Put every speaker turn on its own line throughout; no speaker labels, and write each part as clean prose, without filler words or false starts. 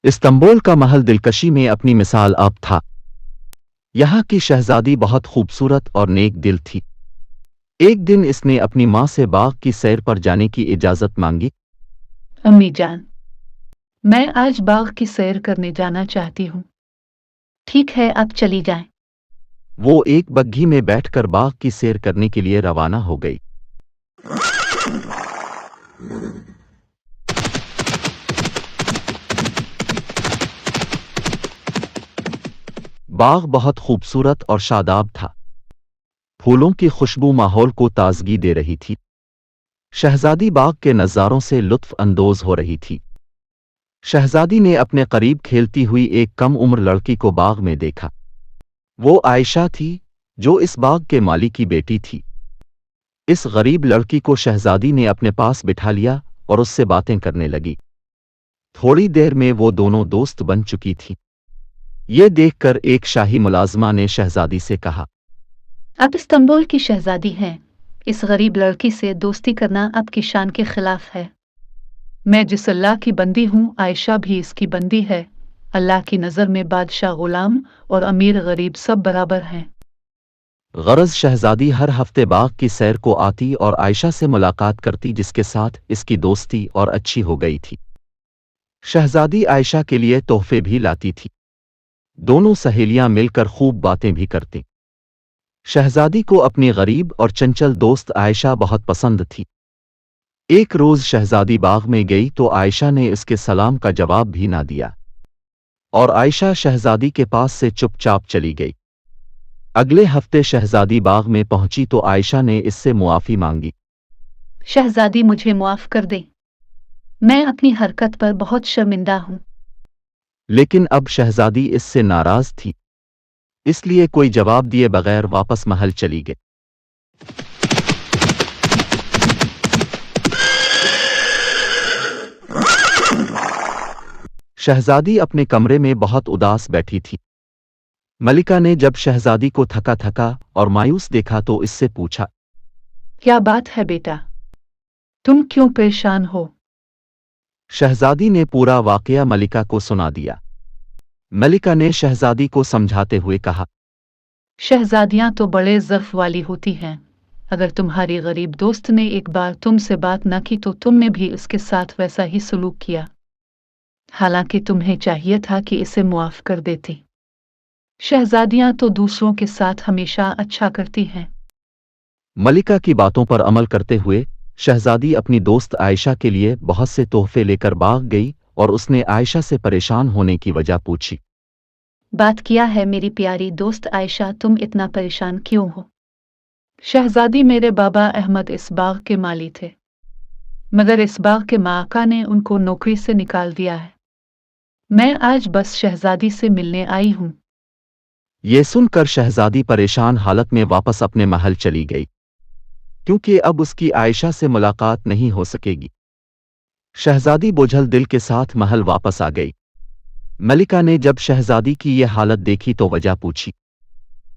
Istanbul کا محل دلکشی میں اپنی مثال اب تھا۔ یہاں کی شہزادی بہت خوبصورت اور نیک دل تھی۔ ایک دن اس نے اپنی ماں سے باغ کی سیر پر جانے کی اجازت مانگی۔
امی جان، میں آج باغ کی سیر کرنے جانا چاہتی ہوں۔ ٹھیک ہے، آپ چلی جائیں۔
وہ ایک بگھی میں بیٹھ کر باغ کی سیر کرنے کے لیے روانہ ہو گئی۔ باغ بہت خوبصورت اور شاداب تھا۔ پھولوں کی خوشبو ماحول کو تازگی دے رہی تھی۔ شہزادی باغ کے نظاروں سے لطف اندوز ہو رہی تھی۔ شہزادی نے اپنے قریب کھیلتی ہوئی ایک کم عمر لڑکی کو باغ میں دیکھا۔ وہ عائشہ تھی، جو اس باغ کے مالی کی بیٹی تھی۔ اس غریب لڑکی کو شہزادی نے اپنے پاس بٹھا لیا اور اس سے باتیں کرنے لگی۔ تھوڑی دیر میں وہ دونوں دوست بن چکی تھی۔ یہ دیکھ کر ایک شاہی ملازمہ نے شہزادی سے کہا،
آپ استنبول کی شہزادی ہیں، اس غریب لڑکی سے دوستی کرنا آپ کی شان کے خلاف ہے۔ میں جس اللہ کی بندی ہوں، عائشہ بھی اس کی بندی ہے۔ اللہ کی نظر میں بادشاہ غلام اور امیر غریب سب برابر ہیں۔
غرض شہزادی ہر ہفتے باغ کی سیر کو آتی اور عائشہ سے ملاقات کرتی، جس کے ساتھ اس کی دوستی اور اچھی ہو گئی تھی۔ شہزادی عائشہ کے لیے تحفے بھی لاتی تھی۔ دونوں سہیلیاں مل کر خوب باتیں بھی کرتی۔ شہزادی کو اپنی غریب اور چنچل دوست عائشہ بہت پسند تھی۔ ایک روز شہزادی باغ میں گئی تو عائشہ نے اس کے سلام کا جواب بھی نہ دیا، اور عائشہ شہزادی کے پاس سے چپ چاپ چلی گئی۔ اگلے ہفتے شہزادی باغ میں پہنچی تو عائشہ نے اس سے معافی مانگی۔
شہزادی، مجھے معاف کر دیں، میں اپنی حرکت پر بہت شرمندہ ہوں۔
لیکن اب شہزادی اس سے ناراض تھی، اس لیے کوئی جواب دیے بغیر واپس محل چلی گئی۔ شہزادی اپنے کمرے میں بہت اداس بیٹھی تھی۔ ملکہ نے جب شہزادی کو تھکا تھکا اور مایوس دیکھا تو اس سے پوچھا،
کیا بات ہے بیٹا؟ تم کیوں پریشان ہو؟
شہزادی نے پورا واقعہ ملکہ کو سنا دیا۔ ملکہ نے شہزادی کو سمجھاتے ہوئے کہا،
شہزادیاں تو بڑے ضعف والی ہوتی ہیں۔ اگر تمہاری غریب دوست نے ایک بار تم سے بات نہ کی تو تم نے بھی اس کے ساتھ ویسا ہی سلوک کیا، حالانکہ تمہیں چاہیے تھا کہ اسے معاف کر دیتی۔ شہزادیاں تو دوسروں کے ساتھ ہمیشہ اچھا کرتی ہیں۔
ملکہ کی باتوں پر عمل کرتے ہوئے شہزادی اپنی دوست عائشہ کے لیے بہت سے تحفے لے کر باغ گئی اور اس نے عائشہ سے پریشان ہونے کی وجہ پوچھی۔
بات کیا ہے میری پیاری دوست عائشہ، تم اتنا پریشان کیوں ہو؟ شہزادی، میرے بابا احمد اس باغ کے مالی تھے، مگر اس باغ کے مالکہ نے ان کو نوکری سے نکال دیا ہے۔ میں آج بس شہزادی سے ملنے آئی ہوں۔
یہ سن کر شہزادی پریشان حالت میں واپس اپنے محل چلی گئی، کیونکہ اب اس کی عائشہ سے ملاقات نہیں ہو سکے گی۔ شہزادی بوجھل دل کے ساتھ محل واپس آ گئی۔ ملکہ نے جب شہزادی کی یہ حالت دیکھی تو وجہ پوچھی۔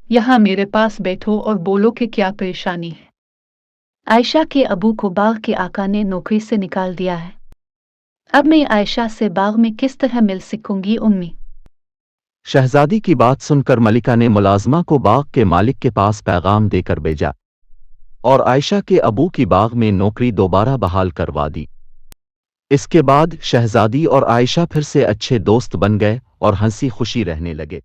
یہاں میرے پاس بیٹھو اور بولو کہ کیا پریشانی ہے۔ عائشہ کے ابو کو باغ کے آقا نے نوکری سے نکال دیا ہے۔ اب میں عائشہ سے باغ میں کس طرح مل سکوں گی امی؟
شہزادی کی بات سن کر ملکہ نے ملازمہ کو باغ کے مالک کے پاس پیغام دے کر بھیجا اور عائشہ کے ابو کی باغ میں نوکری دوبارہ بحال کروا دی۔ اس کے بعد شہزادی اور عائشہ پھر سے اچھے دوست بن گئے اور ہنسی خوشی رہنے لگے۔